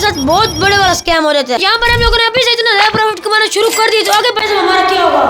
साथ बहुत बड़े वाला स्कैम हो रहे थे। यहाँ पर हम लोगों ने अभी से इतना ज्यादा प्रॉफिट कमाना शुरू कर दिया, तो आगे पैसे हमारा क्या होगा।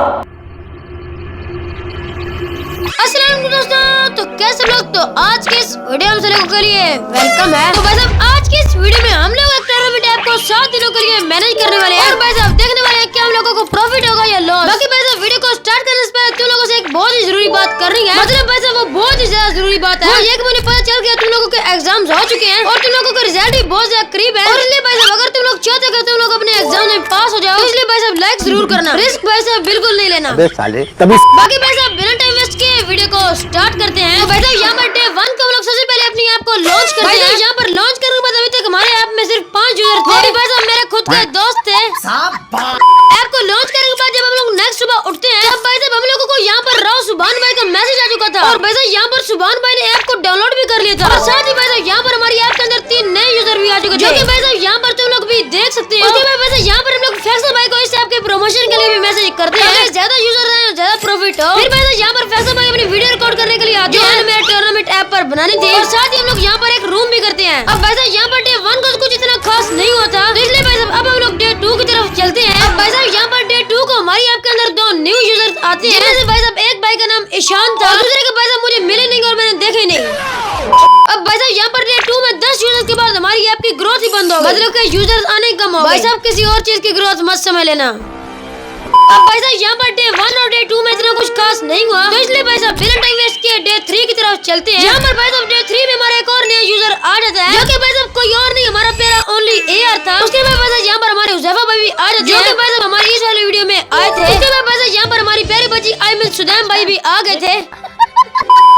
अस्सलाम वालेकुम दोस्तों, तो कैसे लोग, तो आज के इस वीडियो में लोगों के लिए वेलकम है। तो भाई साहब आज के इस वीडियो में हम लोग एक टूर्नामेंट ऐप को 7 दिनों के लिए मैनेज करने वाले हैं और भाई साहब देखने वाले हैं कि हम लोगों को प्रॉफिट होगा या लॉस। बाकी भाई साहब वीडियो को स्टार्ट करने से पहले तुम लोगों से एक बहुत ही जरूरी बात करनी है, मतलब भाई साहब वो बहुत ही ज्यादा जरूरी बात है। वो ये कि मुझे पता चल गया तुम लोगों के एग्जाम्स हो चुके हैं और तुम लोगों का रिजल्ट भी बहुत ज्यादा करीब है, और इसलिए भाई साहब अगर तुम लोग चाहते हो तुम लोग अपने एग्जाम में पास हो जाओ, इसलिए भाई साहब लाइक जरूर करना, रिस्क भाई साहब बिल्कुल नहीं लेना। बाकी भाई साहब बिना टाइम वेस्ट किए वीडियो को स्टार्ट करते हैं। तो भाई साहब यहाँ पर डे 1 को हम लोग सबसे पहले अपनी ऐप को लॉन्च करते हैं। यहाँ पर लॉन्च करने के बाद अभी तक हमारे ऐप में सिर्फ 5 यूजर थे और भाई साहब मेरे खुद के दोस्त थे। ऐप को लॉन्च करने के बाद जब हम लोग नेक्स्ट सुबह उठते हैं तब भाई साहब हम लोगों को यहाँ पर राव सुभान भाई का मैसेज आ चुका था, और भाई साहब यहाँ पर सुभान भाई ने ऐप को डाउनलोड भी कर लिया था, और साथ ही भाई साहब यहाँ पर हमारी ऐप के अंदर 3 नए यूजर भी आ चुके थे, जो कि भाई साहब यहाँ पर तुम लोग भी देख सकते हो। उसके बाद भाई साहब यहाँ पर हम लोग फैसल भाई को इस ऐप के प्रमोशन के लिए भी मैसेज करते हैं, ज्यादा यूजर आए ज्यादा प्रॉफिट हो। फिर भाई साहब यहाँ पर फैसल भाई अपनी वीडियो रिकॉर्ड करने के लिए आते हैं, मेरे टूर्नामेंट ऐप पर बनानी थी, और साथ ही हम लोग यहाँ पर एक रूम भी करते हैं। अब भाई साहब यहाँ पर डे 1 को कुछ इतना खास नहीं होता, तो इसलिए भाई साहब अब हम लोग डे 2 की तरफ चलते हैं। अब भाई साहब यहाँ पर डे 2 को हमारी ऐप के अंदर 2 न्यू यूजर्स आते हैं, जिनमें से भाई साहब एक भाई का नाम ईशान था, दूसरे के भाई साहब मुझे मिले नहीं और मैंने देखे नहीं। अब भाई साहब यहाँ पर डे 2 में 10 यूजर्स के बाद हमारी ऐप की ग्रोथ ही बंद हो गई, मतलब कि यूजर्स आने कम हो गए। भाई साहब किसी और चीज की ग्रोथ मत समझ लेना। अब भाई साहब यहाँ पर डे 1 और डे 2 में इतना कुछ खास नहीं हुआ, तो इसलिए भाई साहब बिना टाइम वेस्ट किए डे 3 की तरफ चलते हैं। यहाँ पर भाई साहब डे 3 में हमारा एक और नया यूजर आ जाता है, जो कि भाई साहब कोई और नहीं हमारा प्यारा ओनली एआर था। उसके बाद भाई साहब यहाँ पर हमारे हुज़ैफा भाई भी आ जाते हैं, जो कि भाई साहब हमारी इस वाली वीडियो में आए थे। उसके बाद भाई साहब यहाँ पर हमारी प्यारी बच्ची आयमन सुदैम भाई भी आ गए थे।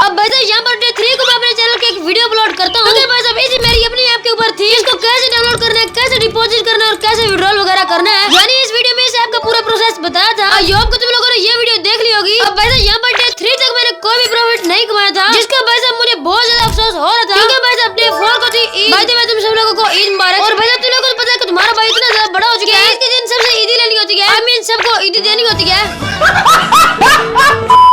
अब भाई साहब यहाँ पर डे 3 को मैं अपने चैनल के एक वीडियो अपलोड करता हूँ, तो भाई साहब इसी मेरी अपनी ऐप के ऊपर थी, इसको कैसे डाउनलोड करना है, कैसे डिपॉजिट करना है और कैसे विड्रॉल वगैरह करना है, यानी इस वीडियो में इस ऐप का पूरा प्रोसेस बताया था। आई होप तुम लोगों ने ये वीडियो देख ली होगी। अब भाई साहब यहाँ पर डे 3 तक मैंने कोई भी प्रॉफिट नहीं कमाया था, जिसका भाई साहब मुझे बहुत ज्यादा अफसोस हो रहा था, क्योंकि भाई साहब डे 4 को थी ईद। भाई साहब तुम सब लोगों को ईद मुबारक। और भाई साहब तुम लोगों को पता है कि तुम्हारा भाई इतना ज्यादा बड़ा हो चुका है, इसके दिन सबसे ईदी लेनी होती है, आई मीन सबको ईदी देनी होती है।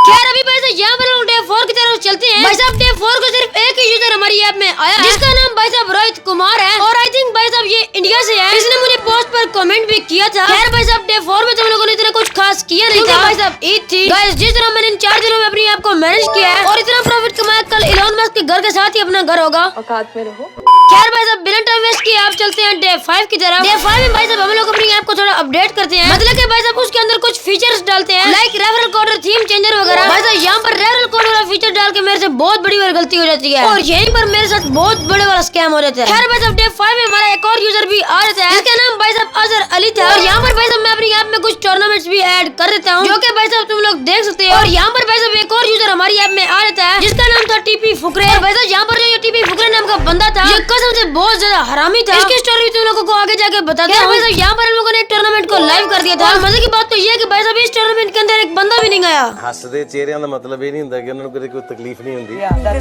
खैर अभी भाई साहब यहाँ पर डे 4 की तरफ चलते हैं। भाई साहब डे 4 को सिर्फ एक ही यूजर हमारी ऐप में आया, जिसका नाम भाई साहब रोहित कुमार है, और आई थिंक भाई साहब ये इंडिया से है। इसने मुझे पोस्ट पर कमेंट भी किया था। खैर भाई साहब डे 4 में तुम लोगों ने इतना कुछ खास किया नहीं था, भाई साहब ईद थी। गाइस जिस तरह मैंने इन 4 दिनों में अपनी ऐप को मैनेज किया है और इतना प्रॉफिट कमाया, कल इलॉन मस्क के घर के साथ ही अपना घर होगा। औकात में रहो। खैर भाई साहब बिना टाइम वेस्ट किए आप चलते हैं डे 5 की तरफ। डे 5 में भाई साहब हम लोग अपनी ऐप को थोड़ा अपडेट करते हैं, मतलब कि भाई साहब उसके अंदर कुछ फीचर्स डालते हैं, लाइक रेफरल कोड और थीम चेंजर वगैरह। भाई साहब यहाँ पर रेफरल कोड वाला फीचर डाल के मेरे से बहुत बड़ी गलती हो जाती है, और यहीं पर मेरे साथ बहुत बड़े वाला स्कैम हो जाता है। खैर भाई साहब डे 5 में हमारा एक और यूजर भी आ जाता है, जिसका नाम भाई साहब अजहर अली था, और यहाँ पर भाई साहब मैं अपनी ऐप में कुछ टूर्नामेंट्स भी ऐड कर देता हूँ, जो कि भाई साहब तुम लोग देख सकते हो। और यहाँ पर भाई साहब एक और यूजर हमारी ऐप में आ जाता है, जिसका नाम था टीपी फुकरे। और भाई साहब यहाँ पर जो ये टीपी फुकरे नाम का बंदा था, ये कसम से बहुत ज्यादा हरामी था, इसकी स्टोरी भी तुम लोगों को आगे जाके बताते हैं। भाई साहब यहाँ पर हम लोगों ने टूर्नामेंट को लाइव कर दिया था, और मजे की बात तो ये है कि भाई साहब इस टूर्नामेंट के अंदर एक बंदा भी नहीं आया। ਹੱਸਦੇ ਚਿਹਰਿਆਂ ਦਾ ਮਤਲਬ ਇਹ ਨਹੀਂ ਹੁੰਦਾ ਕਿ ਉਹਨਾਂ ਨੂੰ ਕਦੇ ਕੋਈ ਤਕਲੀਫ ਨਹੀਂ ਹੁੰਦੀ,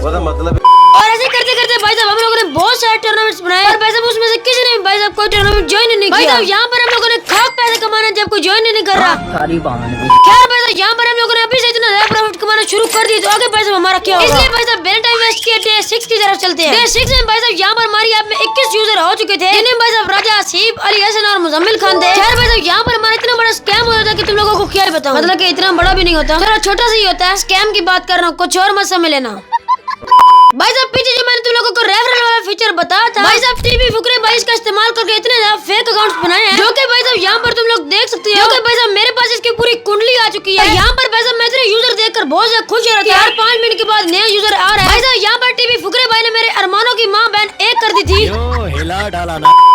ਉਹਦਾ ਮਤਲਬ। और ऐसे करते करते भाई साहब हम लोगों ने बहुत सारे टूर्नामेंट्स बनाए, और भाई साहब उसमें से किसी ने भाई साहब कोई टूर्नामेंट ज्वाइन नहीं किया। भाई साहब यहाँ पर हम लोगों ने खाक पैसे कमाना जब कोई ज्वाइन नहीं कर रहा। खैर भाई साहब यहाँ पर हम लोगों ने अभी से इतना ज्यादा प्रॉफिट कमाना शुरू कर दिया, तो आगे भाई साहब हमारा क्या होगा। इसलिए भाई साहब बिना टाइम वेस्ट किए डे 6 की तरफ चलते हैं। डे 6 में भाई साहब यहाँ पर हमारी ऐप में 21 यूजर हो चुके थे, जिन्हें भाई साहब राजा हसीब, अली हसन और मुजम्मिल खान थे। खैर भाई साहब यहाँ पर हमारा इतना बड़ा स्कैम हो जाता है कि तुम लोगों को क्या बताऊं, मतलब कि इतना बड़ा भी नहीं होता, थोड़ा छोटा सा ही होता है। स्कैम की बात कर रहा हूँ, कुछ और मत समझ लेना। भाई साहब पीछे जो मैंने तुम लोगों को रेफरल वाला फीचर बताया था, भाई साहब टीपी फुकरे भाई इसका इस्तेमाल करके इतने ज्यादा फेक अकाउंट्स बनाए हैं, जो कि भाई साहब यहाँ पर तुम लोग देख सकते हो कि भाई साहब मेरे पास इसकी पूरी कुंडली आ चुकी है। यहाँ पर भाई साहब मैं इतने यूजर देखकर बहुत ज्यादा खुश हो रहा था, हर 5 मिनट के बाद नया यूजर आ रहा है। भाई साहब यहाँ पर टीपी फुकरे भाई ने मेरे अरमानों की माँ बहन एक कर दी थी,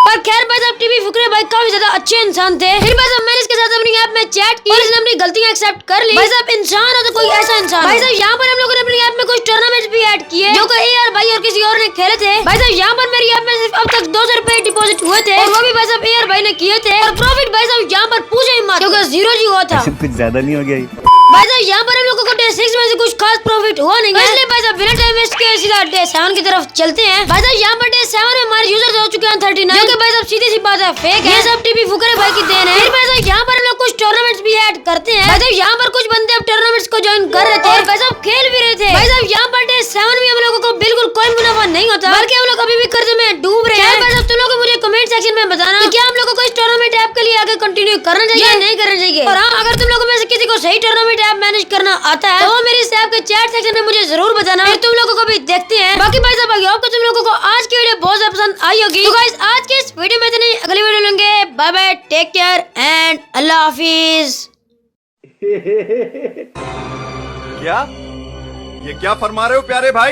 पर खैर भाई साहब टीपी फुकरे भाई काफी ज्यादा अच्छे इंसान थे। फिर भाई साहब मैंने इसके साथ अपनी ऐप में चैट की, और इसने अपनी गलतियां एक्सेप्ट कर ली। भाई साहब इंसान है तो कोई ऐसा इंसान। भाई साहब यहाँ पर हम लोगों ने अपनी ऐप में कुछ टूर्नामेंट्स भी ऐड किए, जो कि एआर भाई और किसी और ने खेले थे। भाई साहब यहाँ पर मेरी ऐप में सिर्फ अब तक 200 रुपए डिपॉजिट हुए थे, और वो भी भाई साहब एआर भाई ने किए थे, और प्रॉफिट भाई साहब यहाँ पर पूछे ही मत, क्योंकि 0 जी हुआ था। कुछ ज्यादा नहीं हो गया भाई साहब यहाँ पर हम लोगों को डे 6 में से कुछ खास प्रॉफिट हुआ नहीं, इसलिए भाई साहब बिना टाइम वेस्ट किए सीधा डे 7 की तरफ चलते हैं। भाई साहब यहाँ पर डे 7 में हमारे यूजर्स हो चुके हैं 39, जो कि भाई साहब सीधी सी बात है फेक है, ये सब टीपी फुकरे भाई की देन है। फिर भाई साहब यहाँ पर हम लोग कुछ टूर्नामेंट्स भी ऐड करते हैं। भाई साहब यहाँ पर कुछ बंदे अब टूर्नामेंट्स को ज्वाइन कर रहे थे, और भाई साहब खेल भी रहे थे। भाई साहब यहाँ पर डे 7 में हम लोगों को बिल्कुल कोई मुनाफा नहीं होता, बल्कि हम लोग अभी भी कर्ज में डूब रहे हैं। भाई साहब तुम लोग मुझे कमेंट सेक्शन में में बताना कि क्या हम लोगों को इस टूर्नामेंट ऐप के लिए आगे कंटिन्यू करना चाहिए या नहीं करना चाहिए। और हाँ, अगर तुम लोगों में से किसी को सही टूर्नामेंट ऐप मैनेज करना आता है तो वो मेरी इस ऐप के चैट सेक्शन में मुझे जरूर बताना, फिर तुम लोगों को भी देखते हैं। बाकी भाई साहब आई होप तुम लोगों को आज की वीडियो बहुत ज्यादा पसंद आई होगी। तो गाइस आज के इस वीडियो में इतना ही, अगली वीडियो लेंगे। Bye bye, take care and अल्लाह हाफिज। क्या ये क्या फरमा रहे हो प्यारे भाई?